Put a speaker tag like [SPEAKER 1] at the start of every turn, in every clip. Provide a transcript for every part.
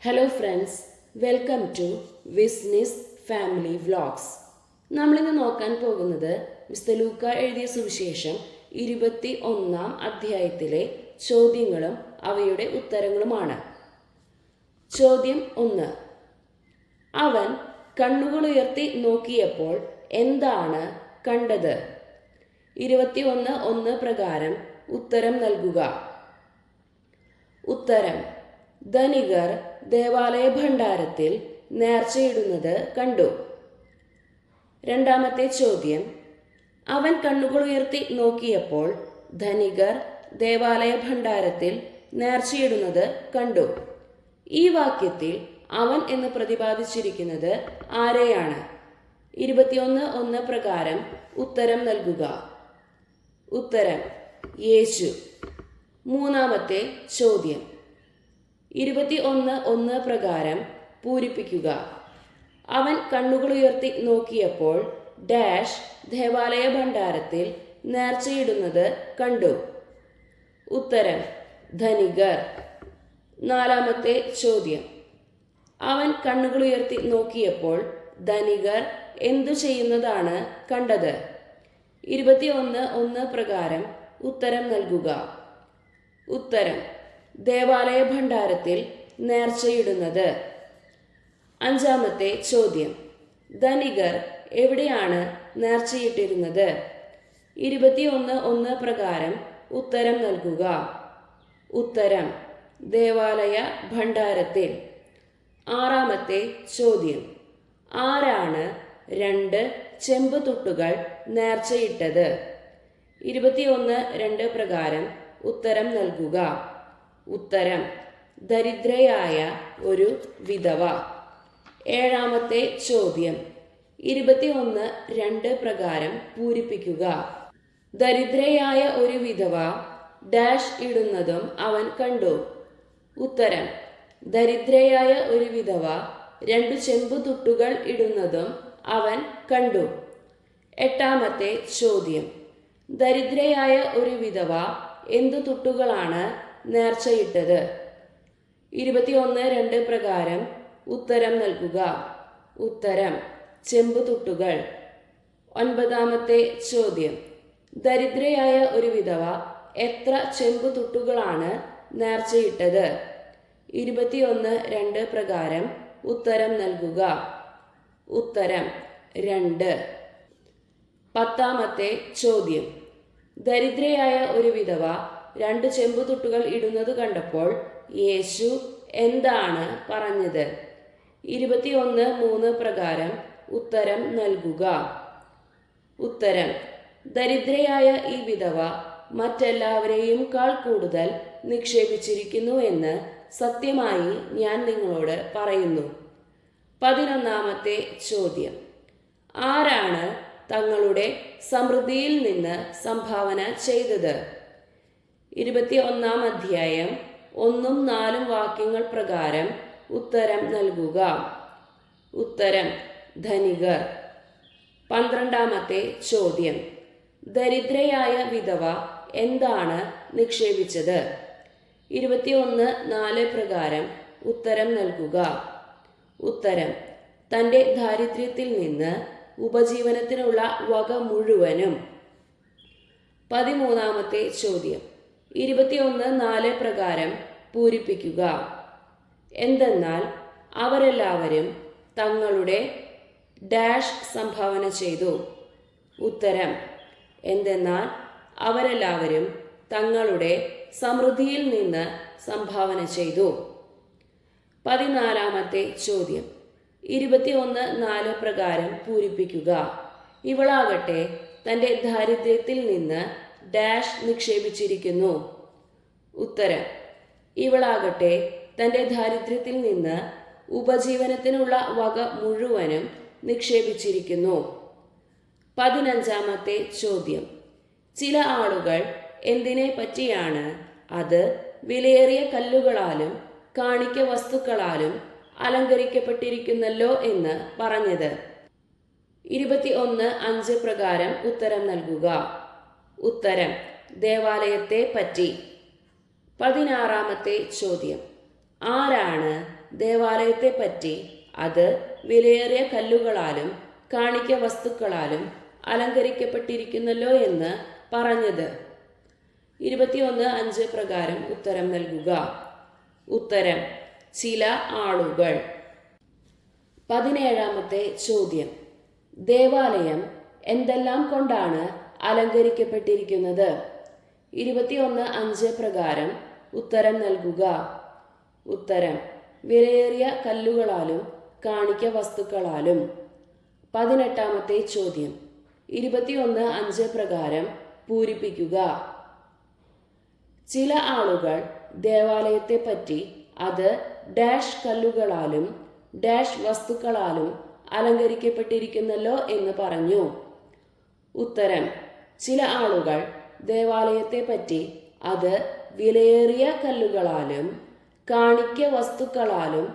[SPEAKER 1] Hello friends, welcome to Visnis family vlogs. നമ്മളിന്ന് നോക്കാൻ പോകുന്നത് വിശുദ്ധ ലൂക്ക എഴുതിയ സുവിശേഷം 21 അധ്യായത്തിലെ ചോദ്യങ്ങളും അവയുടെ ഉത്തരങ്ങളുമാണ്. ചോദ്യം 1. അവൻ കണ്ണുകളുയർത്തി നോക്കിയപ്പോൾ എന്താണ് കണ്ടത്? 21:1 പ്രകാരം ഉത്തരം നൽകുക. ഉത്തരം: ധനികർ ദേവാലയ ഭണ്ഡാരത്തിൽ നേർച്ചയിടുന്നത് കണ്ടു. രണ്ടാമത്തെ ചോദ്യം: അവൻ കണ്ണുകളുയർത്തി നോക്കിയപ്പോൾ ധനികർ ദേവാലയ ഭണ്ഡാരത്തിൽ നേർച്ചയിടുന്നത് കണ്ടു. ഈ വാക്യത്തിൽ അവൻ എന്ന് പ്രതിപാദിച്ചിരിക്കുന്നത് ആരെയാണ്? 21:1 പ്രകാരം ഉത്തരം നൽകുക. ഉത്തരം: യേശു. മൂന്നാമത്തെ ചോദ്യം: 21:1 പ്രകാരം പൂരിപ്പിക്കുക. അവൻ കണ്ണുകളുയർത്തി നോക്കിയപ്പോൾ ഡാഷ് ദേവാലയ ഭണ്ഡാരത്തിൽ നേർച്ചയിടുന്നത് കണ്ടു. ഉത്തരം: ധനികർ. നാലാമത്തെ ചോദ്യം: അവൻ കണ്ണുകളുയർത്തി നോക്കിയപ്പോൾ ധനികർ എന്തു ചെയ്യുന്നതാണ് കണ്ടത്? 21:1 പ്രകാരം ഉത്തരം നൽകുക. ഉത്തരം: ദേവാലയ ഭണ്ഡാരത്തിൽ നേർച്ചയിടുന്നത്. അഞ്ചാമത്തെ ചോദ്യം: ധനികർ എവിടെയാണ് നേർച്ചയിട്ടിരുന്നത്? 21:1 പ്രകാരം ഉത്തരം നൽകുക. ഉത്തരം: ദേവാലയ ഭണ്ഡാരത്തിൽ. ആറാമത്തെ ചോദ്യം: ആരാണ് 2 ചെമ്പ് തുട്ടുകൾ നേർച്ചയിട്ടത്? 21:2 പ്രകാരം ഉത്തരം നൽകുക. ഉത്തരം: ദരിദ്രയായ ഒരു വിധവ. ഏഴാമത്തെ ചോദ്യം: 21:2 പ്രകാരം പൂരിപ്പിക്കുക. ദരിദ്രയായ ഒരു വിധവ ഡാഷ് ഇടുന്നതും അവൻ കണ്ടു. ഉത്തരം: ദരിദ്രയായ ഒരു വിധവ 2 ചെമ്പു തുട്ടുകൾ ഇടുന്നതും അവൻ കണ്ടു. എട്ടാമത്തെ ചോദ്യം: ദരിദ്രയായ ഒരു വിധവ എന്തു തുട്ടുകളാണ് നേർച്ചയിട്ടത്? 21:2 പ്രകാരം ഉത്തരം നൽകുക. ഉത്തരം: ചെമ്പു തുട്ടുകൾ. ഒൻപതാമത്തെ ചോദ്യം: ദരിദ്രയായ ഒരു വിധവ എത്ര ചെമ്പു തുട്ടുകളാണ് നേർച്ചയിട്ടത്? 21:2 പ്രകാരം ഉത്തരം നൽകുക. ഉത്തരം: 2. പത്താമത്തെ ചോദ്യം: ദരിദ്രയായ ഒരു വിധവ 2 ചെമ്പുതുട്ടുകൾ ഇടുന്നത് കണ്ടപ്പോൾ യേശു എന്താണ് പറഞ്ഞത്? 21:3 പ്രകാരം ഉത്തരം നൽകുക. ഉത്തരം: ദരിദ്രയായ ഈ വിധവ മറ്റെല്ലാവരെയും കൂടുതൽ നിക്ഷേപിച്ചിരിക്കുന്നു എന്ന് സത്യമായി ഞാൻ നിങ്ങളോട് പറയുന്നു. 11ാമത്തെ ചോദ്യം: ആരാണ് തങ്ങളുടെ സമൃദ്ധിയിൽ നിന്ന് സംഭാവന ചെയ്തത്? 21 അധ്യായം 1-4 വാക്യങ്ങൾ പ്രകാരം ഉത്തരം നൽകുക. ഉത്തരം: ധനികർ. 12ാമത്തെ ചോദ്യം: ദരിദ്രയായ വിധവ എന്താണ് നിക്ഷേപിച്ചത്? 21:4 പ്രകാരം ഉത്തരം നൽകുക. ഉത്തരം: തൻ്റെ ദാരിദ്ര്യത്തിൽ നിന്ന് ഉപജീവനത്തിനുള്ള വക മുഴുവനും. 13ാമത്തെ ചോദ്യം: 21:4 പ്രകാരം പൂരിപ്പിക്കുക. എന്തെന്നാൽ അവരെല്ലാവരും തങ്ങളുടെ ഡാഷ് സംഭാവന ചെയ്തു. ഉത്തരം: എന്തെന്നാൽ അവരെല്ലാവരും തങ്ങളുടെ സമൃദ്ധിയിൽ നിന്ന് സംഭാവന ചെയ്തു. 14ാമത്തെ ചോദ്യം: 21:4 പ്രകാരം പൂരിപ്പിക്കുക. ഇവളാകട്ടെ തൻ്റെ ദാരിദ്ര്യത്തിൽ നിന്ന് ഡാഷ് നിക്ഷേപിച്ചിരിക്കുന്നു. ഉത്തരം: ഇവളാകട്ടെ തൻ്റെ ദാരിദ്ര്യത്തിൽ നിന്ന് ഉപജീവനത്തിനുള്ള വക മുഴുവനും നിക്ഷേപിച്ചിരിക്കുന്നു. 15ാമത്തെ ചോദ്യം: ചില ആളുകൾ എന്തിനെ പറ്റിയാണ് അത് വിലയേറിയ കല്ലുകളാലും കാണിക്ക വസ്തുക്കളാലും അലങ്കരിക്കപ്പെട്ടിരിക്കുന്നല്ലോ എന്ന് പറഞ്ഞത്? 21:5 പ്രകാരം ഉത്തരം നൽകുക. ഉത്തരം: ദേവാലയത്തെ പറ്റി. 16ാമത്തെ ചോദ്യം: ആരാണ് ദേവാലയത്തെപ്പറ്റി അത് വിലയേറിയ കല്ലുകളാലും കാണിക്ക വസ്തുക്കളാലും അലങ്കരിക്കപ്പെട്ടിരിക്കുന്നല്ലോ എന്ന് പറഞ്ഞത്? 21(5) പ്രകാരം ഉത്തരം നൽകുക. ഉത്തരം: ചില ആളുകൾ. 17-ാമത്തെ ചോദ്യം: ദേവാലയം എന്തെല്ലാം കൊണ്ടാണ് അലങ്കരിക്കപ്പെട്ടിരിക്കുന്നത്? 21(5) പ്രകാരം ഉത്തരം നൽകുക. ഉത്തരം: വിലയേറിയ കല്ലുകളാലും കാണിക്ക വസ്തുക്കളാലും. 18-ാമത്തെ ചോദ്യം: 21(5) പ്രകാരം പൂരിപ്പിക്കുക. ചില ആളുകൾ ദേവാലയത്തെപ്പറ്റി അത് ഡാഷ് കല്ലുകളാലും ഡാഷ് വസ്തുക്കളാലും അലങ്കരിക്കപ്പെട്ടിരിക്കുന്നല്ലോ എന്ന് പറഞ്ഞു. ഉത്തരം: ചില ആളുകൾ ദേവാലയത്തെപ്പറ്റി അത് വിലയേറിയ കല്ലുകളാലും കാണിക്ക വസ്തുക്കളാലും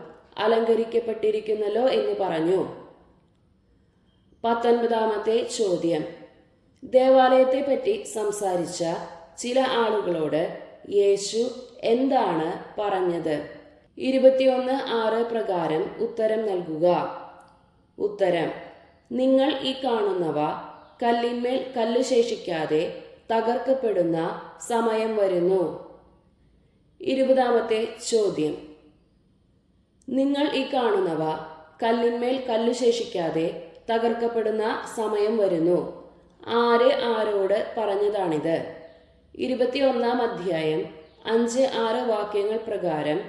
[SPEAKER 1] അലങ്കരിക്കപ്പെട്ടിരിക്കുന്നല്ലോ എന്ന് പറഞ്ഞു. 19-ാമത്തെ ചോദ്യം: ദേവാലയത്തെപ്പറ്റി സംസാരിച്ച ചില ആളുകളോട് യേശു എന്താണ് പറഞ്ഞത്? 21(6) പ്രകാരം ഉത്തരം നൽകുക. ഉത്തരം: നിങ്ങൾ ഈ കാണുന്നവ കല്ലിന്മേൽ കല്ല് ശേഷിക്കാതെ തകർക്കപ്പെടുന്ന സമയം വരുന്നു. 20-ാമത്തെ ചോദ്യം: നിങ്ങൾ ഈ കാണുന്നവ കല്ലിന്മേൽ കല്ല് ശേഷിക്കാതെ തകർക്കപ്പെടുന്ന സമയം വരുന്നു. ആരോട് പറഞ്ഞതാണിത്? 21-ാം അധ്യായം 5-6 വാക്യങ്ങൾ പ്രകാരം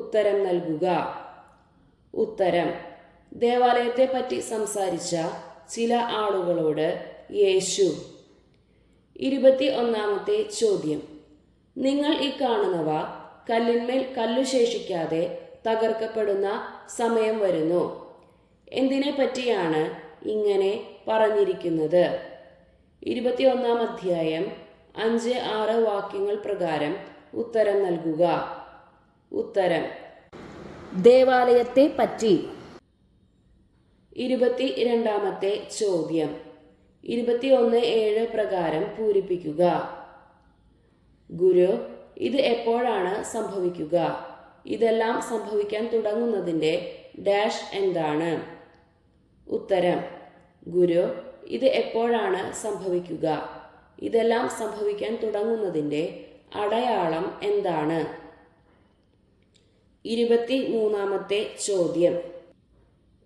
[SPEAKER 1] ഉത്തരം നൽകുക. ഉത്തരം: ദേവാലയത്തെപ്പറ്റി സംസാരിച്ച ചില ആളുകളോട് യേശു. 21-ാമത്തെ ചോദ്യം: നിങ്ങൾ ഈ കാണുന്നവ കല്ലിന്മേൽ കല്ലു ശേഷിക്കാതെ തകർക്കപ്പെടുന്ന സമയം വരുന്നു. എന്തിനെ പറ്റിയാണ് ഇങ്ങനെ പറഞ്ഞിരിക്കുന്നത്? 21-ാം അധ്യായം 5-6 വാക്യങ്ങൾ പ്രകാരം ഉത്തരം നൽകുക. ഉത്തരം: ദേവാലയത്തെ പറ്റി. 22-ാമത്തെ ചോദ്യം: 21(7) പ്രകാരം പൂരിപ്പിക്കുക. ഗുരു, ഇത് എപ്പോഴാണ് സംഭവിക്കുക? ഇതെല്ലാം സംഭവിക്കാൻ തുടങ്ങുന്നതിൻ്റെ ഡാഷ് എന്താണ്? ഉത്തരം: ഗുരു, ഇത് എപ്പോഴാണ് സംഭവിക്കുക? ഇതെല്ലാം സംഭവിക്കാൻ തുടങ്ങുന്നതിൻ്റെ അടയാളം എന്താണ്? 23-ാമത്തെ ചോദ്യം: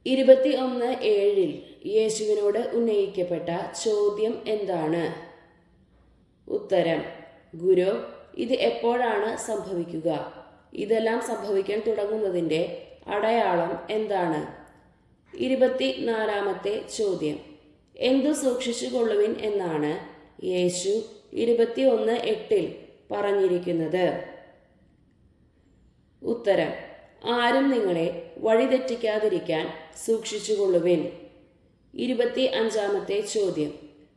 [SPEAKER 1] 21:7 യേശുവിനോട് ഉന്നയിക്കപ്പെട്ട ചോദ്യം എന്താണ്? ഉത്തരം: ഗുരു, ഇത് എപ്പോഴാണ് സംഭവിക്കുക? ഇതെല്ലാം സംഭവിക്കാൻ തുടങ്ങുന്നതിൻ്റെ അടയാളം എന്താണ്? 24-ാമത്തെ ചോദ്യം: എന്തു സൂക്ഷിച്ചുകൊള്ളുവിൻ എന്നാണ് യേശു 21:8 പറഞ്ഞിരിക്കുന്നത്? ഉത്തരം: ആരും നിങ്ങളെ വഴിതെറ്റിക്കാതിരിക്കാൻ സൂക്ഷിച്ചുകൊള്ളുവിൻ. 25-ാമത്തെ ചോദ്യം: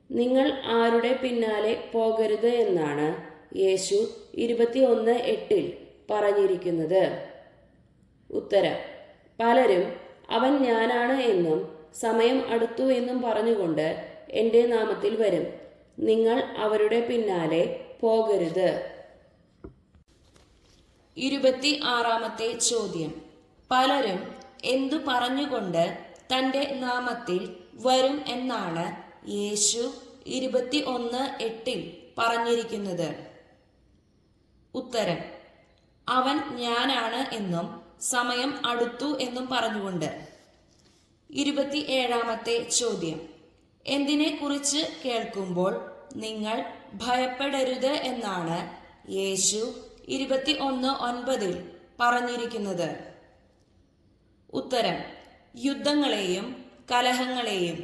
[SPEAKER 1] നിങ്ങൾ ആരുടെ പിന്നാലെ പോകരുത് എന്നാണ് യേശു 21:8 പറഞ്ഞിരിക്കുന്നത്? ഉത്തരം: പലരും അവൻ ഞാനാണ് എന്നും സമയം അടുത്തു എന്നും പറഞ്ഞുകൊണ്ട് എൻ്റെ നാമത്തിൽ വരും. നിങ്ങൾ അവരുടെ പിന്നാലെ പോകരുത്. 26-ാമത്തെ ചോദ്യം: പലരും എന്തു പറഞ്ഞുകൊണ്ട് തൻ്റെ നാമത്തിൽ വരും എന്നാണ് യേശു 21:8 പറഞ്ഞിരിക്കുന്നത്? ഉത്തരം: അവൻ ഞാനാണ് എന്നും സമയം അടുത്തു എന്നും പറഞ്ഞുകൊണ്ട്. 27-ാമത്തെ ചോദ്യം: എന്തിനെക്കുറിച്ച് കേൾക്കുമ്പോൾ നിങ്ങൾ ഭയപ്പെടരുത് എന്നാണ് യേശു 21:9 പറഞ്ഞിരിക്കുന്നത്? ഉത്തരം: യുദ്ധങ്ങളെയും കലഹങ്ങളെയും.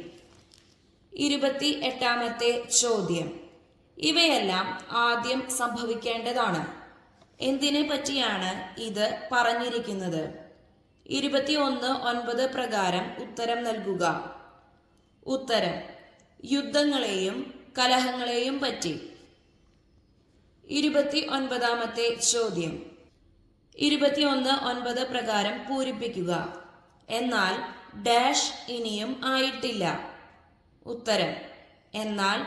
[SPEAKER 1] 28-ാമത്തെ ചോദ്യം: ഇവയെല്ലാം ആദ്യം സംഭവിക്കേണ്ടതാണ്. എന്തിനെ പറ്റിയാണ് ഇത് പറഞ്ഞിരിക്കുന്നത്? 21:9 പ്രകാരം ഉത്തരം നൽകുക. ഉത്തരം: യുദ്ധങ്ങളെയും കലഹങ്ങളെയും പറ്റി. 29-ാമത്തെ ചോദ്യം: 21:9 പ്രകാരം പൂരിപ്പിക്കുക. എന്നാൽ ഡാഷ് ഇനിയും ആയിട്ടില്ല. ഉത്തരം: എന്നാൽ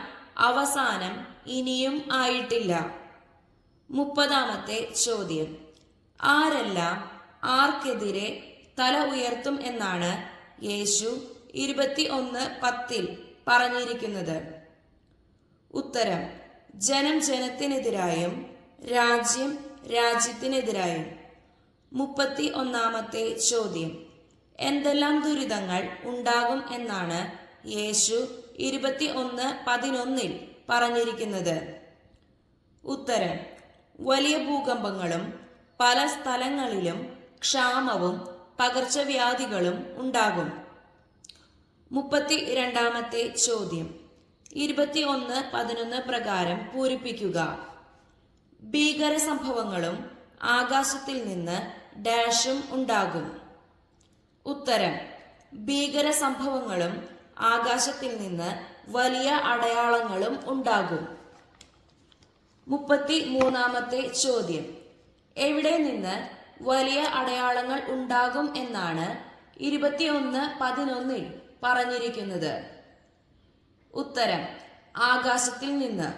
[SPEAKER 1] അവസാനം ഇനിയും ആയിട്ടില്ല. 30-ാമത്തെ ചോദ്യം: ആരെല്ലാം ആർക്കെതിരെ തല ഉയർത്തും എന്നാണ് യേശു 21:10 പറഞ്ഞിരിക്കുന്നത്? ഉത്തരം: ജനം ജനത്തിനെതിരായും രാജ്യം രാജ്യത്തിനെതിരായും. 31-ാമത്തെ ചോദ്യം: എന്തെല്ലാം ദുരിതങ്ങൾ ഉണ്ടാകും എന്നാണ് യേശു 21:11 പറഞ്ഞിരിക്കുന്നത്? ഉത്തരം: വലിയ ഭൂകമ്പങ്ങളും പല സ്ഥലങ്ങളിലും ക്ഷാമവും പകർച്ചവ്യാധികളും ഉണ്ടാകും. 32-ാമത്തെ ചോദ്യം: 21:11 പ്രകാരം പൂരിപ്പിക്കുക. ഭീകര സംഭവങ്ങളും ആകാശത്തിൽ നിന്ന് ഡാഷും ഉണ്ടാകും. ഉത്തരം: ഭീകര സംഭവങ്ങളും ആകാശത്തിൽ നിന്ന് വലിയ അടയാളങ്ങളും ഉണ്ടാകും. 33-ാമത്തെ ചോദ്യം: എവിടെ നിന്ന് വലിയ അടയാളങ്ങൾ ഉണ്ടാകും എന്നാണ് 21:11 പറഞ്ഞിരിക്കുന്നത്? ഉത്തരം: ആകാശത്തിൽ നിന്ന്.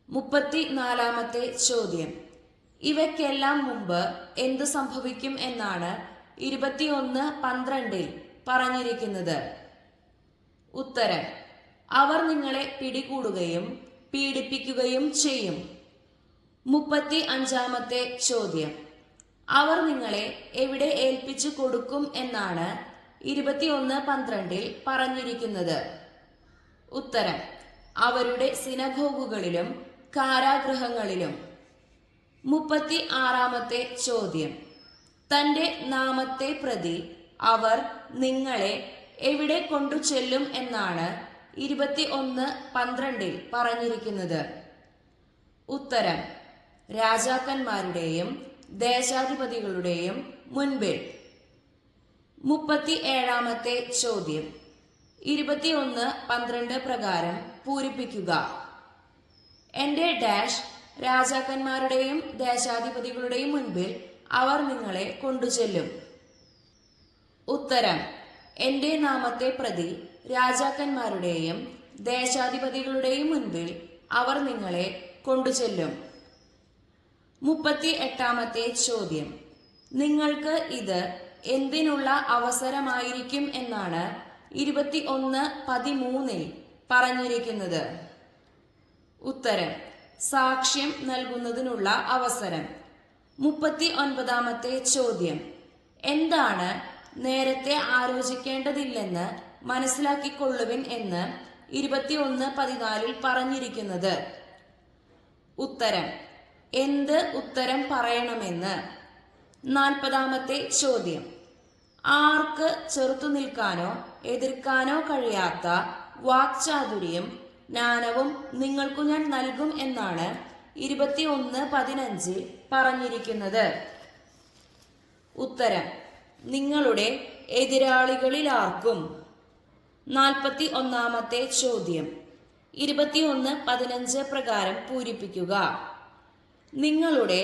[SPEAKER 1] 34-ാമത്തെ ചോദ്യം: ഇവയ്ക്കെല്ലാം മുമ്പ് എന്തു സംഭവിക്കും എന്നാണ് 21:12 പറഞ്ഞിരിക്കുന്നത്? ഉത്തരം: അവർ നിങ്ങളെ പിടികൂടുകയും പീഡിപ്പിക്കുകയും ചെയ്യും. 35-ാമത്തെ ചോദ്യം: അവർ നിങ്ങളെ എവിടെ ഏൽപ്പിച്ചു കൊടുക്കും എന്നാണ് 21:12 പറഞ്ഞിരിക്കുന്നത്? ഉത്തരം: അവരുടെ സിനഗോഗുകളിലും കാരാഗൃഹങ്ങളിലും. 36-ാമത്തെ ചോദ്യം: തന്റെ നാമത്തെ പ്രതി അവർ നിങ്ങളെ എവിടെ കൊണ്ടു ചെല്ലും എന്നാണ് 21:12 പറഞ്ഞിരിക്കുന്നത്? ഉത്തരം: രാജാക്കന്മാരുടെയും ദേശാധിപതികളുടെയും മുൻപിൽ. 37-ാമത്തെ ചോദ്യം: 21:12 പ്രകാരം പൂരിപ്പിക്കുക. എന്റെ ഡാഷ് രാജാക്കന്മാരുടെയും ദേശാധിപതികളുടെയും മുൻപിൽ അവർ നിങ്ങളെ കൊണ്ടുചെല്ലും. ഉത്തരം: എന്റെ നാമത്തെ പ്രതി രാജാക്കന്മാരുടെയും ദേശാധിപതികളുടെയും മുൻപിൽ അവർ നിങ്ങളെ കൊണ്ടുചെല്ലും. 38-ാമത്തെ ചോദ്യം: നിങ്ങൾക്ക് ഇത് എന്തിനുള്ള അവസരമായിരിക്കും എന്നാണ് 21:13 പറഞ്ഞിരിക്കുന്നത്? ഉത്തരം: സാക്ഷ്യം നൽകുന്നതിനുള്ള അവസരം. 39-ാമത്തെ ചോദ്യം: എന്താണ് നേരത്തെ ആലോചിക്കേണ്ടതില്ലെന്ന് മനസ്സിലാക്കിക്കൊള്ളുവിൻ എന്ന് 21:14 പറഞ്ഞിരിക്കുന്നത്? ഉത്തരം: എന്ത് ഉത്തരം പറയണമെന്ന്. 40-ാമത്തെ ചോദ്യം: ആർക്ക് ചെറുത്തു നിൽക്കാനോ എതിർക്കാനോ കഴിയാത്ത വാക്ചാതുര്യം ജ്ഞാനവും നിങ്ങൾക്കു ഞാൻ നൽകും എന്നാണ് 21:15 പറഞ്ഞിരിക്കുന്നത്? ഉത്തരം: നിങ്ങളുടെ എതിരാളികളിലാർക്കും. 41-ാമത്തെ ചോദ്യം: 21:15 പ്രകാരം പൂരിപ്പിക്കുക. നിങ്ങളുടെ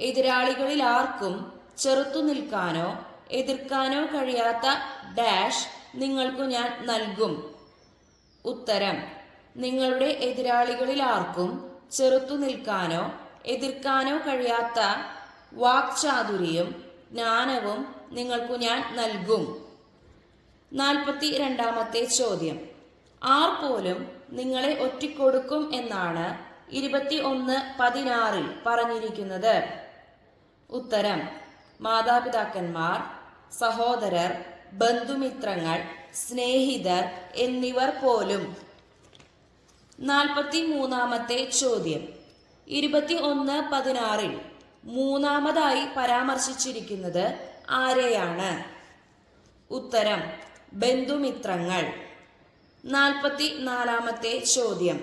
[SPEAKER 1] എതിരാളികളിലാർക്കും ചെറുത്തു നിൽക്കാനോ എതിർക്കാനോ കഴിയാത്ത ഡാഷ് നിങ്ങൾക്കു ഞാൻ നൽകും. ഉത്തരം: നിങ്ങളുടെ എതിരാളികളിലാർക്കും ചെറുത്തു നിൽക്കാനോ എതിർക്കാനോ കഴിയാത്ത വാക്ചാതുര്യവും ജ്ഞാനവും നിങ്ങൾക്കു ഞാൻ നൽകും. 42-ാമത്തെ ചോദ്യം: ആർ പോലും നിങ്ങളെ ഒറ്റിക്കൊടുക്കും എന്നാണ് 21:16 പറഞ്ഞിരിക്കുന്നത്? ഉത്തരം: മാതാപിതാക്കന്മാർ, സഹോദരർ, ബന്ധുമിത്രങ്ങൾ, സ്നേഹിതർ എന്നിവർ പോലും. 43-ാമത്തെ ചോദ്യം: 21:16 മൂന്നാമതായി പരാമർശിച്ചിരിക്കുന്നത് ആരെയാണ്? ഉത്തരം: ബന്ധുമിത്രങ്ങൾ. 44-ാമത്തെ ചോദ്യം: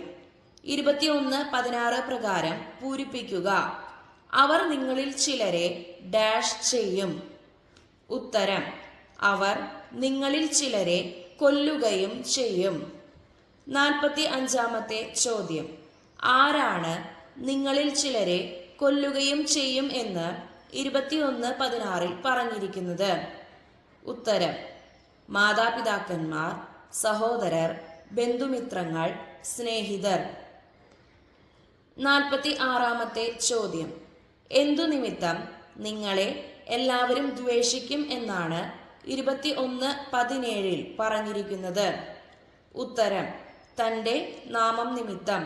[SPEAKER 1] 21:16 പ്രകാരം പൂരിപ്പിക്കുക. അവർ നിങ്ങളിൽ ചിലരെ ഡാഷ് ചെയ്യും. ഉത്തരം: അവർ നിങ്ങളിൽ ചിലരെ കൊല്ലുകയും ചെയ്യും. 45-ാമത്തെ ചോദ്യം: ആരാണ് നിങ്ങളിൽ ചിലരെ കൊല്ലുകയും ചെയ്യും എന്ന് 21:16 പറഞ്ഞിരിക്കുന്നത്? ഉത്തരം: മാതാപിതാക്കന്മാർ, സഹോദരർ, ബന്ധുമിത്രങ്ങൾ, സ്നേഹിതർ. 46-ാമത്തെ ചോദ്യം: എന്തു നിമിത്തം നിങ്ങളെ എല്ലാവരും ദ്വേഷിക്കും എന്നാണ് 21:17 പറഞ്ഞിരിക്കുന്നത്. ഉത്തരം തൻ്റെ നാമം നിമിത്തം.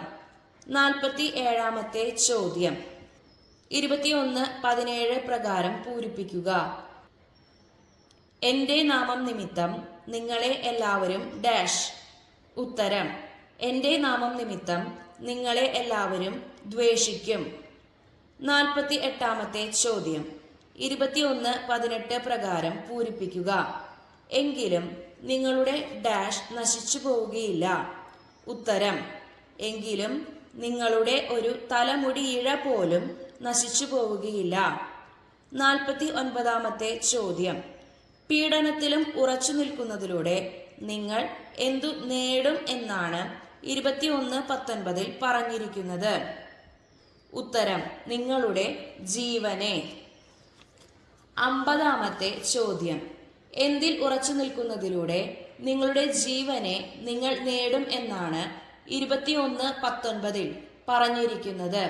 [SPEAKER 1] 47-ാമത്തെ ചോദ്യം 21:17 പ്രകാരം പൂരിപ്പിക്കുക. എൻ്റെ നാമം നിമിത്തം നിങ്ങളെ എല്ലാവരും ഡാഷ്. ഉത്തരം എൻ്റെ നാമം നിമിത്തം നിങ്ങളെ എല്ലാവരും ദ്വേഷിക്കും. 48-ാമത്തെ ചോദ്യം 21:18 പ്രകാരം പൂരിപ്പിക്കുക. എങ്കിലും നിങ്ങളുടെ ഡാഷ് നശിച്ചു പോവുകയില്ല. ഉത്തരം എങ്കിലും നിങ്ങളുടെ ഒരു തലമുടി ഇഴ പോലും നശിച്ചു പോവുകയില്ല. 49-ാമത്തെ ചോദ്യം പീഡനത്തിലും ഉറച്ചു നിൽക്കുന്നതിലൂടെ നിങ്ങൾ എന്തു നേടും എന്നാണ് 21:19 പറഞ്ഞിരിക്കുന്നത്. ഉത്തരം നിങ്ങളുടെ ജീവനെ. 50-ാമത്തെ ചോദ്യം എന്തിൽ ഉറച്ചു നിൽക്കുന്നതിലൂടെ നിങ്ങളുടെ ജീവനെ നിങ്ങൾ നേടും എന്നാണ് 21:19 പറഞ്ഞിരിക്കുന്നത്.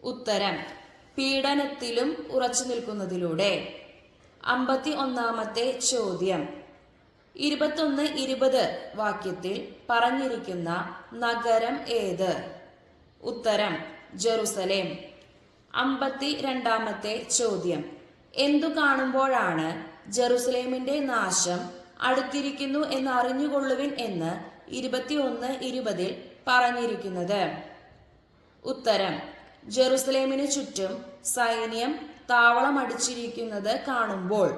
[SPEAKER 1] ഉത്തരം പീഡനത്തിലും ഉറച്ചു നിൽക്കുന്നതിലൂടെ. 51-ാമത്തെ ചോദ്യം 21:20 വാക്യത്തിൽ പറഞ്ഞിരിക്കുന്ന നഗരം ഏത്? ഉത്തരം ജെറുസലേം. 52-ാമത്തെ ചോദ്യം എന്തു കാണുമ്പോഴാണ് ജെറുസലേമിന്റെ നാശം അടുത്തിരിക്കുന്നു എന്നറിഞ്ഞുകൊള്ളുവിൻ എന്ന് 21:20 പറഞ്ഞിരിക്കുന്നത്? ഉത്തരം ജെറുസലേമിന് ചുറ്റും സൈന്യം താവളമടിച്ചിരിക്കുന്നത് കാണുമ്പോൾ.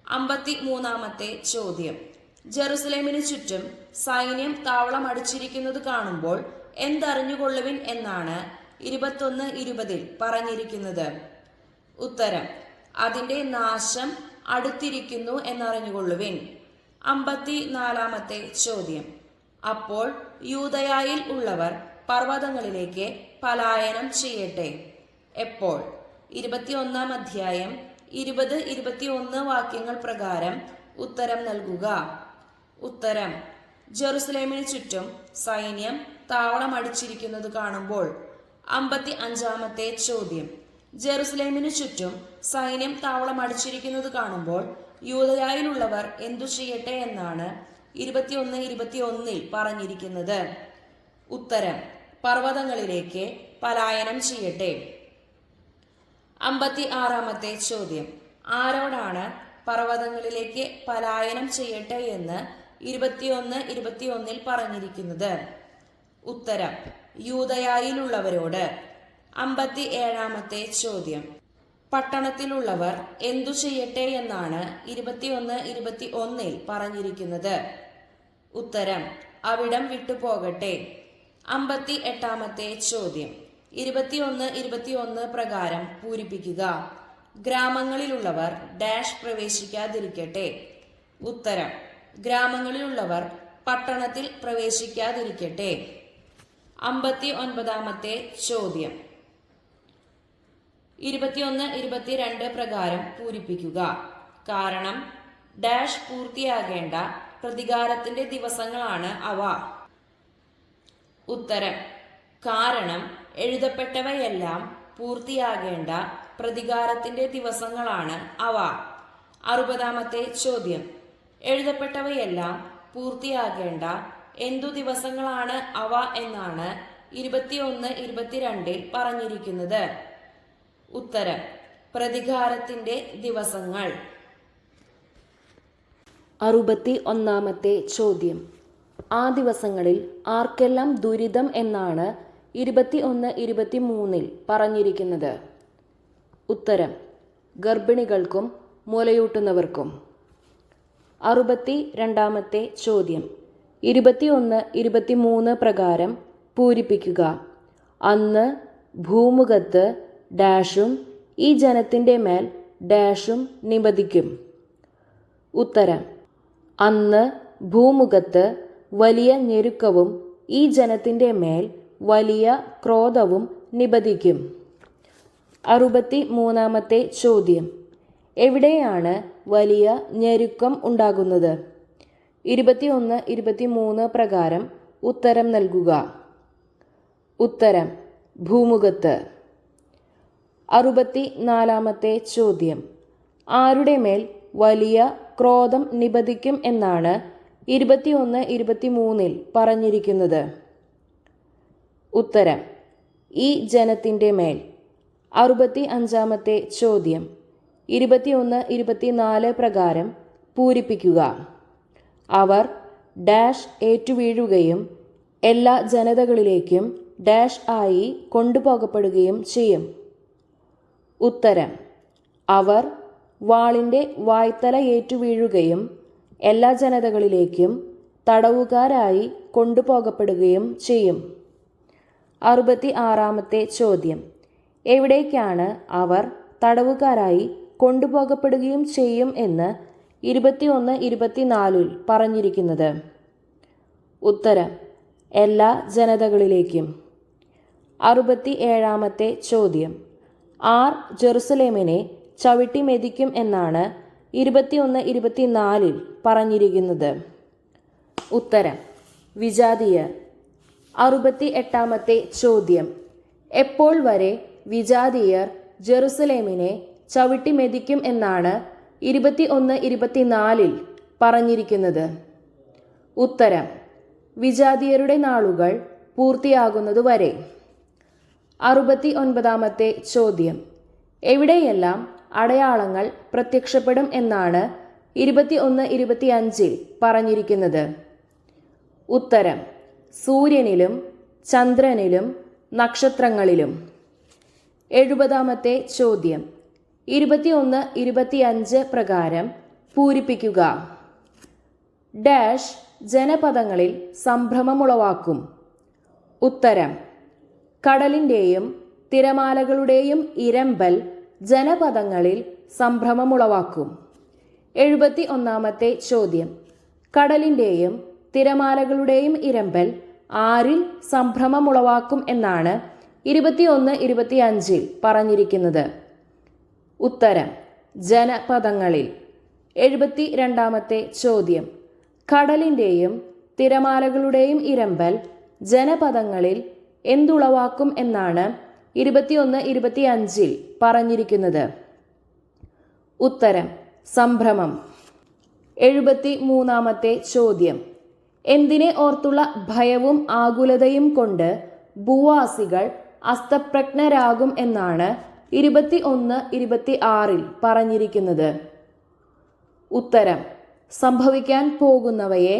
[SPEAKER 1] 53-ാമത്തെ ചോദ്യം ജെറുസലേമിന് ചുറ്റും സൈന്യം താവളമടിച്ചിരിക്കുന്നത് കാണുമ്പോൾ എന്തറിഞ്ഞുകൊള്ളുവിൻ എന്നാണ് 21:20 പറഞ്ഞിരിക്കുന്നത്? ഉത്തരം അതിൻ്റെ നാശം അടുത്തിരിക്കുന്നു എന്നറിഞ്ഞുകൊള്ളുവിൻ. 54-ാമത്തെ ചോദ്യം അപ്പോൾ യൂദയായിൽ ഉള്ളവർ പർവ്വതങ്ങളിലേക്ക് പലായനം ചെയ്യട്ടെ. എപ്പോൾ? 21-ാം അധ്യായം 20-21 വാക്യങ്ങൾ പ്രകാരം ഉത്തരം നൽകുക. ഉത്തരം ജെറുസലേമിന് ചുറ്റും സൈന്യം താവളമടിച്ചിരിക്കുന്നത് കാണുമ്പോൾ. 55-ാമത്തെ ചോദ്യം ജെറുസലേമിന് ചുറ്റും സൈന്യം താവളമടിച്ചിരിക്കുന്നത് കാണുമ്പോൾ യൂദയായിലുള്ളവർ എന്തു ചെയ്യട്ടെ എന്നാണ് 21:21 പറഞ്ഞിരിക്കുന്നത്? ഉത്തരം പർവ്വതങ്ങളിലേക്ക് പലായനം ചെയ്യട്ടെ. 56-ാമത്തെ ചോദ്യം ആരോടാണ് പർവ്വതങ്ങളിലേക്ക് പലായനം ചെയ്യട്ടെ എന്ന് 21:21 പറഞ്ഞിരിക്കുന്നത്? ഉത്തരം യൂദയായിലുള്ളവരോട്. 57-ാമത്തെ ചോദ്യം പട്ടണത്തിലുള്ളവർ എന്തു ചെയ്യട്ടെ എന്നാണ് 21:21 പറഞ്ഞിരിക്കുന്നത്? ഉത്തരം അവിടം വിട്ടുപോകട്ടെ. 58-ാമത്തെ ചോദ്യം 21:21 പ്രകാരം പൂരിപ്പിക്കുക. ഗ്രാമങ്ങളിലുള്ളവർ ഡാഷ് പ്രവേശിക്കാതിരിക്കട്ടെ. ഉത്തരം ഗ്രാമങ്ങളിലുള്ളവർ പട്ടണത്തിൽ പ്രവേശിക്കാതിരിക്കട്ടെ. 59-ാമത്തെ ചോദ്യം 21:22 പ്രകാരം പൂരിപ്പിക്കുക. കാരണം ഡാഷ് പൂർത്തിയാകേണ്ട പ്രതികാരത്തിന്റെ ദിവസങ്ങളാണ് അവ. ഉത്തരം കാരണം എഴുതപ്പെട്ടവയെല്ലാം പൂർത്തിയാകേണ്ട പ്രതികാരത്തിന്റെ ദിവസങ്ങളാണ് അവ. 60-ാമത്തെ ചോദ്യം എഴുതപ്പെട്ടവയെല്ലാം പൂർത്തിയാകേണ്ട എന്തു ദിവസങ്ങളാണ് അവ എന്നാണ് 21:22 പറഞ്ഞിരിക്കുന്നത്? ഉത്തരം പ്രതികാരത്തിന്റെ ദിവസങ്ങൾ.
[SPEAKER 2] 61-ാമത്തെ ചോദ്യം ആ ദിവസങ്ങളിൽ ആർക്കെല്ലാം ദുരിതം എന്നാണ് 21:23 പറഞ്ഞിരിക്കുന്നത്? ഉത്തരം ഗർഭിണികൾക്കും മുലയൂട്ടുന്നവർക്കും. 62-ാമത്തെ ചോദ്യം 21:23 പ്രകാരം പൂരിപ്പിക്കുക. അന്ന് ഭൂമുഖത്ത് ഡാഷും ഈ ജനത്തിൻ്റെ മേൽ ഡാഷും നിബദിക്കും. ഉത്തരം അന്ന് ഭൂമുഖത്ത് വലിയ ഞെരുക്കവും ഈ ജനത്തിൻ്റെ മേൽ വലിയ ക്രോധവും നിബദിക്കും. 63-ാമത്തെ ചോദ്യം എവിടെയാണ് വലിയ ഞെരുക്കം ഉണ്ടാകുന്നത്? 21:23 പ്രകാരം ഉത്തരം നൽകുക. ഉത്തരം ഭൂമുഖത്ത്. 64-ാമത്തെ ചോദ്യം ആരുടെ മേൽ വലിയ ക്രോധം നിപതിക്കും എന്നാണ് 21-23 പറഞ്ഞിരിക്കുന്നത്? ഉത്തരം: ഈ ജനത്തിൻ്റെ മേൽ. 65-ാമത്തെ ചോദ്യം 21-24 പ്രകാരം പൂരിപ്പിക്കുക. അവർ ഡാഷ് ഏറ്റുവീഴുകയും എല്ലാ ജനതകളിലേക്കും ഡാഷ് ആയി കൊണ്ടുപോകപ്പെടുകയും ചെയ്യും. ഉത്തരം: അവർ വാളിൻ്റെ വായ്ത്തല ഏറ്റുവീഴുകയും എല്ലാ ജനതകളിലേക്കും തടവുകാരായി കൊണ്ടുപോകപ്പെടുകയും ചെയ്യും. 66-ാമത്തെ ചോദ്യം എവിടേക്കാണ് അവർ തടവുകാരായി കൊണ്ടുപോകപ്പെടുകയും ചെയ്യും എന്ന് 21-24 പറഞ്ഞിരിക്കുന്നത്? ഉത്തരം: എല്ലാ ജനതകളിലേക്കും. 67-ാമത്തെ ചോദ്യം ആർ ജെറുസലേമിനെ ചവിട്ടി മെതിക്കും എന്നാണ് 21-24 പറഞ്ഞിരിക്കുന്നത്? ഉത്തരം: വിജാതീയർ. 68-ാമത്തെ ചോദ്യം എപ്പോൾ വരെ വിജാതീയർ ജെറുസലേമിനെ ചവിട്ടി മെതിക്കും എന്നാണ് 21-24 പറഞ്ഞിരിക്കുന്നത്? ഉത്തരം: വിജാതീയരുടെ നാളുകൾ പൂർത്തിയാകുന്നതുവരെ. 69-ാമത്തെ ചോദ്യം എവിടെയെല്ലാം അടയാളങ്ങൾ പ്രത്യക്ഷപ്പെടും എന്നാണ് 21-25 പറഞ്ഞിരിക്കുന്നത്? ഉത്തരം: സൂര്യനിലും ചന്ദ്രനിലും നക്ഷത്രങ്ങളിലും. 70-ാമത്തെ ചോദ്യം 21-25 പ്രകാരം പൂരിപ്പിക്കുക. ഡാഷ് ജനപദങ്ങളിൽ സംഭ്രമമുളവാക്കും. ഉത്തരം: കടലിൻ്റെയും തിരമാലകളുടെയും ഇരമ്പൽ ജനപദങ്ങളിൽ സംഭ്രമമുളവാക്കും. 71-ാമത്തെ ചോദ്യം കടലിൻ്റെയും തിരമാലകളുടെയും ഇരമ്പൽ ആരിൽ സംഭ്രമമുളവാക്കും എന്നാണ് 21-25 പറഞ്ഞിരിക്കുന്നത്? ഉത്തരം: ജനപദങ്ങളിൽ. 72-ാമത്തെ ചോദ്യം കടലിൻ്റെയും തിരമാലകളുടെയും ഇരമ്പൽ ജനപദങ്ങളിൽ എന്തുളവാക്കും എന്നാണ് 21-25 പറഞ്ഞിരിക്കുന്നത്? ഉത്തരം: സംഭ്രമം. 73-ാമത്തെ ചോദ്യം എന്തിനെ ഓർത്തുള്ള ഭയവും ആകുലതയും കൊണ്ട് ഭൂവാസികൾ അസ്തപ്രജ്ഞരാകും എന്നാണ് 21-26 പറഞ്ഞിരിക്കുന്നത്? ഉത്തരം: സംഭവിക്കാൻ പോകുന്നവയെ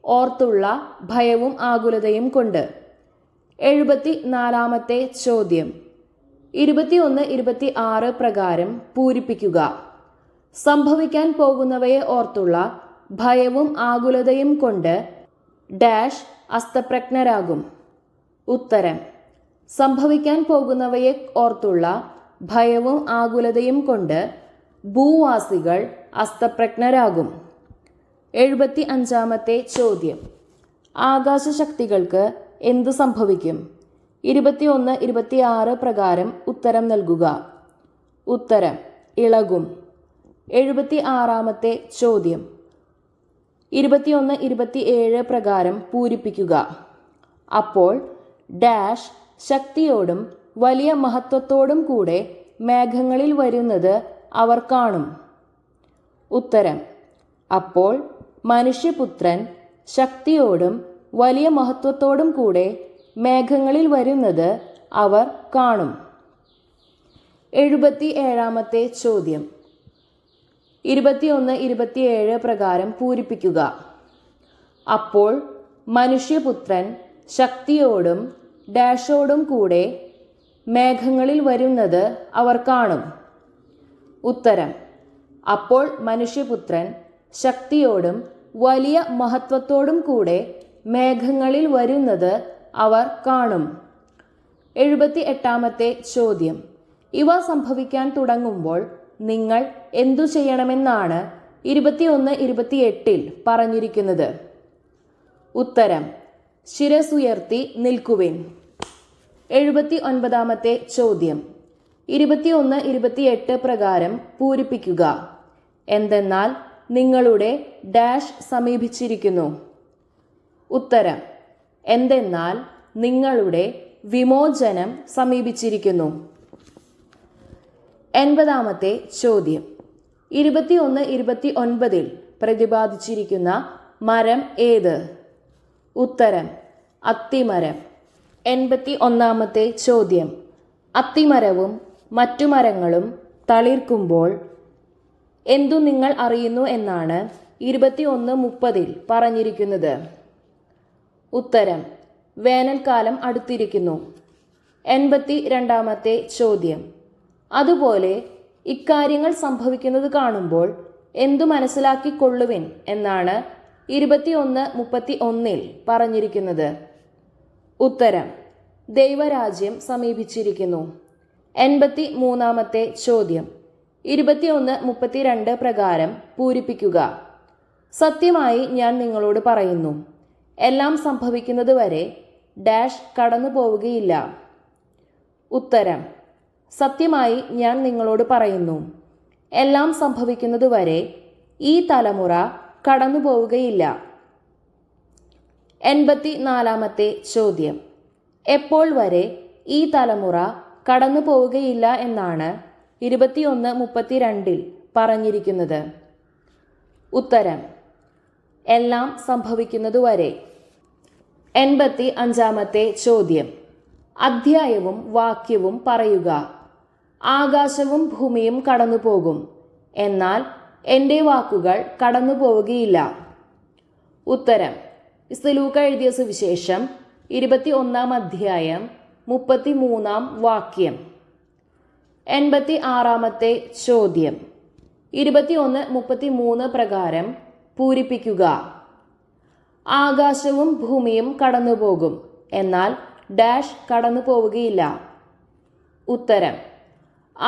[SPEAKER 2] ഓർത്തുള്ള ഭയവും ആകുലതയും കൊണ്ട്. 74-ാമത്തെ ചോദ്യം 21-26 പ്രകാരം പൂരിപ്പിക്കുക. സംഭവിക്കാൻ പോകുന്നവയെ ഓർത്തുള്ള ഭയവും ആകുലതയും കൊണ്ട് ഡാഷ് അസ്തപ്രജ്ഞരാകും. ഉത്തരം: സംഭവിക്കാൻ പോകുന്നവയെ ഓർത്തുള്ള ഭയവും ആകുലതയും കൊണ്ട് ഭൂവാസികൾ അസ്തപ്രജ്ഞരാകും. 75-ാമത്തെ ചോദ്യം ആകാശശക്തികൾക്ക് എന്തു സംഭവിക്കും? 21-26 പ്രകാരം ഉത്തരം നൽകുക. ഉത്തരം: ഇളകും. 76-ാമത്തെ ചോദ്യം 21-27 പ്രകാരം പൂരിപ്പിക്കുക. അപ്പോൾ ഡാഷ് ശക്തിയോടും വലിയ മഹത്വത്തോടും കൂടെ മേഘങ്ങളിൽ വരുന്നത് അവർ കാണും. ഉത്തരം: അപ്പോൾ മനുഷ്യപുത്രൻ ശക്തിയോടും വലിയ മഹത്വത്തോടും കൂടെ മേഘങ്ങളിൽ വരുന്നത് അവർ കാണും. 77-ാമത്തെ ചോദ്യം 21-27 പ്രകാരം പൂരിപ്പിക്കുക. അപ്പോൾ മനുഷ്യപുത്രൻ ശക്തിയോടും ഡാഷോടും കൂടെ മേഘങ്ങളിൽ വരുന്നത് അവർ കാണും. ഉത്തരം: അപ്പോൾ മനുഷ്യപുത്രൻ ശക്തിയോടും വലിയ മഹത്വത്തോടും കൂടെ മേഘങ്ങളിൽ വരുന്നത് അവർ കാണും. 78-ാമത്തെ ചോദ്യം ഇവ സംഭവിക്കാൻ തുടങ്ങുമ്പോൾ നിങ്ങൾ എന്തു ചെയ്യണമെന്നാണ് 21-28 പറഞ്ഞിരിക്കുന്നത്? ഉത്തരം: ശിരസുയർത്തി നിൽക്കുവിൻ. 79-ാമത്തെ ചോദ്യം 21-28 പ്രകാരം പൂരിപ്പിക്കുക. എന്തെന്നാൽ നിങ്ങളുടെ ഡാഷ് സമീപിച്ചിരിക്കുന്നു. ഉത്തരം: എന്തെന്നാൽ നിങ്ങളുടെ വിമോചനം സമീപിച്ചിരിക്കുന്നു. 80-ാമത്തെ ചോദ്യം 21-29 പ്രതിപാദിച്ചിരിക്കുന്ന മരം ഏത്? ഉത്തരം അത്തിമരം. 81 ചോദ്യം. അത്തിമരവും മറ്റു മരങ്ങളും തളിർക്കുമ്പോൾ എന്തു നിങ്ങൾ അറിയുന്നു എന്നാണ് 21-30 പറഞ്ഞിരിക്കുന്നത്? ഉത്തരം വേനൽക്കാലം അടുത്തിരിക്കുന്നു. 82 ചോദ്യം. അതുപോലെ ഇക്കാര്യങ്ങൾ സംഭവിക്കുന്നത് കാണുമ്പോൾ എന്തു മനസ്സിലാക്കിക്കൊള്ളുവിൻ എന്നാണ് 21-31 പറഞ്ഞിരിക്കുന്നത്? ഉത്തരം ദൈവരാജ്യം സമീപിച്ചിരിക്കുന്നു. 83 ചോദ്യം. 21-32 പ്രകാരം പൂരിപ്പിക്കുക. സത്യമായി ഞാൻ നിങ്ങളോട് പറയുന്നു, എല്ലാം സംഭവിക്കുന്നതുവരെ ഡാഷ് കടന്നു പോവുകയില്ല. ഉത്തരം സത്യമായി ഞാൻ നിങ്ങളോട് പറയുന്നു, എല്ലാം സംഭവിക്കുന്നതുവരെ ഈ തലമുറ കടന്നു പോവുകയില്ല. 84 ചോദ്യം. എപ്പോൾ വരെ ഈ തലമുറ കടന്നു പോവുകയില്ല എന്നാണ് 21-32 പറഞ്ഞിരിക്കുന്നത്? ഉത്തരം എല്ലാം സംഭവിക്കുന്നതുവരെ. 85 ചോദ്യം. അധ്യായവും വാക്യവും പറയുക. ആകാശവും ഭൂമിയും കടന്നു പോകും, എന്നാൽ എൻ്റെ വാക്കുകൾ കടന്നു പോവുകയില്ല. ഉത്തരം ലൂക്ക എഴുതിയ സുവിശേഷം 21 അധ്യായം 33 വാക്യം. 86 ചോദ്യം. 21-33 പ്രകാരം പൂരിപ്പിക്കുക. ആകാശവും ഭൂമിയും കടന്നുപോകും, എന്നാൽ ഡാഷ് കടന്നു പോവുകയില്ല. ഉത്തരം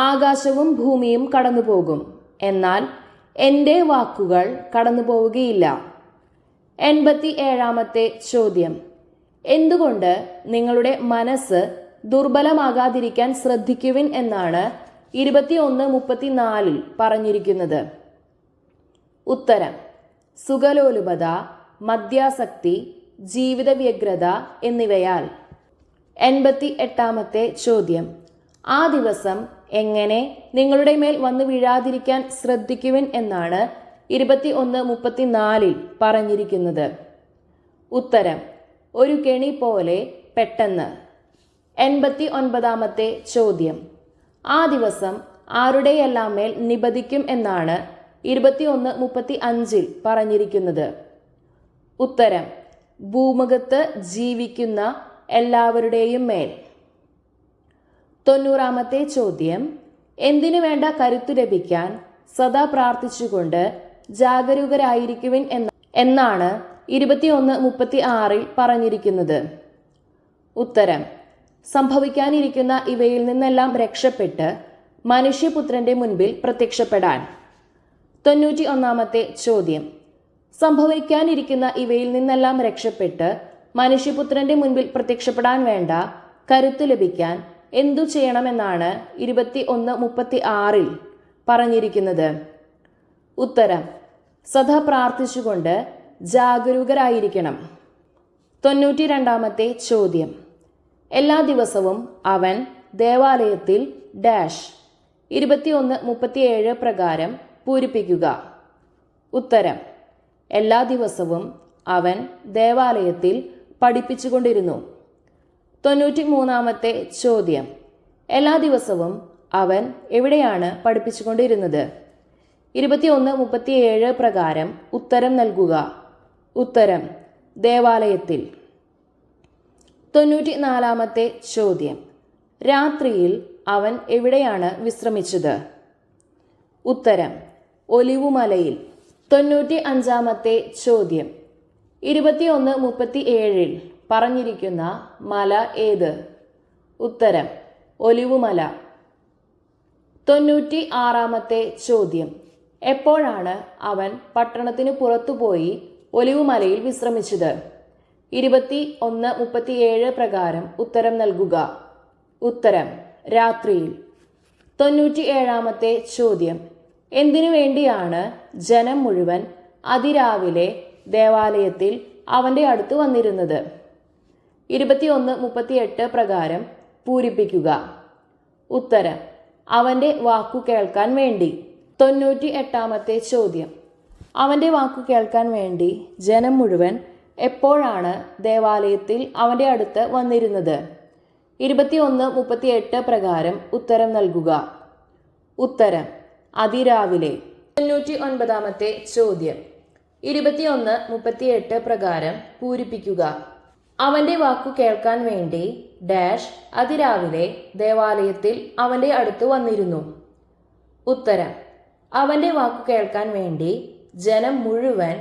[SPEAKER 2] ആകാശവും ഭൂമിയും കടന്നുപോകും, എന്നാൽ എൻ്റെ വാക്കുകൾ കടന്നു പോവുകയില്ല. 87 ചോദ്യം. എന്തുകൊണ്ട് നിങ്ങളുടെ മനസ്സ് ദുർബലമാകാതിരിക്കാൻ ശ്രദ്ധിക്കുവിൻ എന്നാണ് 21-34 പറഞ്ഞിരിക്കുന്നത്? ഉത്തരം സുഖലോലുപത, മദ്യാസക്തി, ജീവിത വ്യഗ്രത എന്നിവയാൽ. 88 ചോദ്യം. ആ ദിവസം എങ്ങനെ നിങ്ങളുടെ മേൽ വന്നു വീഴാതിരിക്കാൻ ശ്രദ്ധിക്കുവിൻ എന്നാണ് 21-34 പറഞ്ഞിരിക്കുന്നത്? ഉത്തരം ഒരു കെണി പോലെ പെട്ടെന്ന്. 89 ചോദ്യം. ആ ദിവസം ആരുടെയെല്ലാം മേൽ നിബദിക്കും എന്നാണ് 21-35 പറഞ്ഞിരിക്കുന്നത്? ഉത്തരം ഭൂമുഖത്ത് ജീവിക്കുന്ന എല്ലാവരുടെയും മേൽ. 90 ചോദ്യം. എന്തിനു വേണ്ട കരുത്തു ലഭിക്കാൻ സദാ പ്രാർത്ഥിച്ചുകൊണ്ട് ജാഗരൂകരായിരിക്കുവിൻ എന്നാണ് 21-36 പറഞ്ഞിരിക്കുന്നത്? ഉത്തരം സംഭവിക്കാനിരിക്കുന്ന ഇവയിൽ നിന്നെല്ലാം രക്ഷപ്പെട്ട് മനുഷ്യപുത്രന്റെ മുൻപിൽ പ്രത്യക്ഷപ്പെടാൻ. 91 ചോദ്യം. സംഭവിക്കാനിരിക്കുന്ന ഇവയിൽ നിന്നെല്ലാം രക്ഷപ്പെട്ട് മനുഷ്യപുത്രന്റെ മുൻപിൽ പ്രത്യക്ഷപ്പെടാൻ വേണ്ട കരുത്തു ലഭിക്കാൻ എന്തു ചെയ്യണമെന്നാണ് 21-36 പറഞ്ഞിരിക്കുന്നത്? ഉത്തരം സദാ പ്രാർത്ഥിച്ചുകൊണ്ട് ജാഗരൂകരായിരിക്കണം. 92 ചോദ്യം. എല്ലാ ദിവസവും അവൻ ദേവാലയത്തിൽ ഡാഷ് 21-37 പ്രകാരം പൂരിപ്പിക്കുക. ഉത്തരം എല്ലാ ദിവസവും അവൻ ദേവാലയത്തിൽ പഠിപ്പിച്ചുകൊണ്ടിരുന്നു. 93 ചോദ്യം. എല്ലാ ദിവസവും അവൻ എവിടെയാണ് പഠിപ്പിച്ചുകൊണ്ടിരുന്നത്? 21-37 പ്രകാരം ഉത്തരം നൽകുക. ഉത്തരം ദേവാലയത്തിൽ. 94 ചോദ്യം. രാത്രിയിൽ അവൻ എവിടെയാണ് വിശ്രമിച്ചത്? ഉത്തരം ഒലിവുമലയിൽ. 95 ചോദ്യം. 21-37 പറഞ്ഞിരിക്കുന്ന മല ഏത്? ഉത്തരം ഒലിവുമല. 96 ചോദ്യം. എപ്പോഴാണ് അവൻ പട്ടണത്തിന് പുറത്തുപോയി ഒലിവുമലയിൽ വിശ്രമിച്ചത്? 21-37 പ്രകാരം ഉത്തരം നൽകുക. ഉത്തരം രാത്രിയിൽ. 97 ചോദ്യം. എന്തിനു വേണ്ടിയാണ് ജനം മുഴുവൻ അതിരാവിലെ ദേവാലയത്തിൽ അവൻ്റെ അടുത്ത് വന്നിരുന്നത്? 21-38 പ്രകാരം പൂരിപ്പിക്കുക. ഉത്തരം അവൻ്റെ വാക്കു കേൾക്കാൻ വേണ്ടി. 98-ാമത്തെ ചോദ്യം. അവൻ്റെ വാക്കു കേൾക്കാൻ വേണ്ടി ജനം മുഴുവൻ എപ്പോഴാണ് ദേവാലയത്തിൽ അവൻ്റെ അടുത്ത് വന്നിരുന്നത്? 21:38 പ്രകാരം ഉത്തരം നൽകുക. ഉത്തരം അതിരാവിലെ. 99-ാമത്തെ ചോദ്യം. 21:38 പ്രകാരം പൂരിപ്പിക്കുക. അവൻ്റെ വാക്കു കേൾക്കാൻ വേണ്ടി ഡാഷ് അതിരാവിലെ ദേവാലയത്തിൽ അവൻ്റെ അടുത്ത് വന്നിരുന്നു. ഉത്തരം അവൻ്റെ വാക്കു കേൾക്കാൻ വേണ്ടി ജനം മുഴുവൻ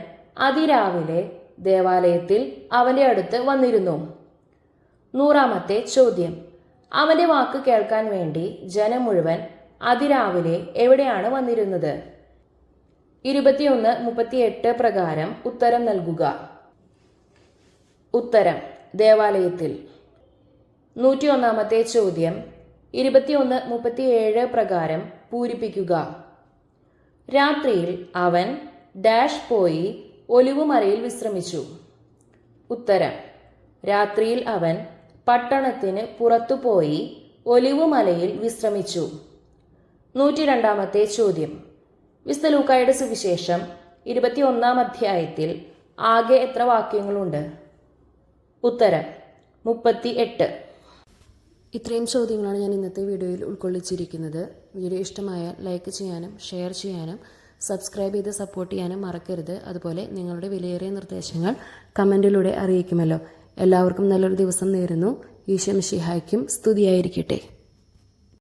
[SPEAKER 2] അതിരാവിലെ ദേവാലയത്തിൽ അവൻ്റെ അടുത്ത് വന്നിരുന്നു. 100-ാമത്തെ ചോദ്യം. അവൻ്റെ വാക്ക് കേൾക്കാൻ വേണ്ടി ജനം മുഴുവൻ അതിരാവിലെ എവിടെയാണ് വന്നിരുന്നത്? 21:38 പ്രകാരം ഉത്തരം നൽകുക. ഉത്തരം ദേവാലയത്തിൽ. 101-ാമത്തെ ചോദ്യം. 21:37 പ്രകാരം പൂരിപ്പിക്കുക. രാത്രിയിൽ അവൻ ഡാഷ് പോയി ഒലിവുമലയിൽ വിശ്രമിച്ചു. ഉത്തരം രാത്രിയിൽ അവൻ പട്ടണത്തിന് പുറത്തുപോയി ഒലിവുമലയിൽ വിശ്രമിച്ചു. 102-ാമത്തെ ചോദ്യം. വിശുദ്ധ ലൂക്കായുടെ സുവിശേഷം 21-ാം അധ്യായത്തിൽ ആകെ എത്ര വാക്യങ്ങളുണ്ട്? ഉത്തരം 38.
[SPEAKER 3] ഇത്രയും ചോദ്യങ്ങളാണ് ഞാൻ ഇന്നത്തെ വീഡിയോയിൽ ഉൾക്കൊള്ളിച്ചിരിക്കുന്നത്. വീഡിയോ ഇഷ്ടമായാൽ ലൈക്ക് ചെയ്യാനും ഷെയർ ചെയ്യാനും സബ്സ്ക്രൈബ് ചെയ്ത് സപ്പോർട്ട് ചെയ്യാനും മറക്കരുത്. അതുപോലെ നിങ്ങളുടെ വിലയേറിയ നിർദ്ദേശങ്ങൾ കമൻറ്റിലൂടെ അറിയിക്കുമല്ലോ. എല്ലാവർക്കും നല്ലൊരു ദിവസം നേരുന്നു. ഈശോ മിശിഹായ്ക്കും സ്തുതിയായിരിക്കട്ടെ.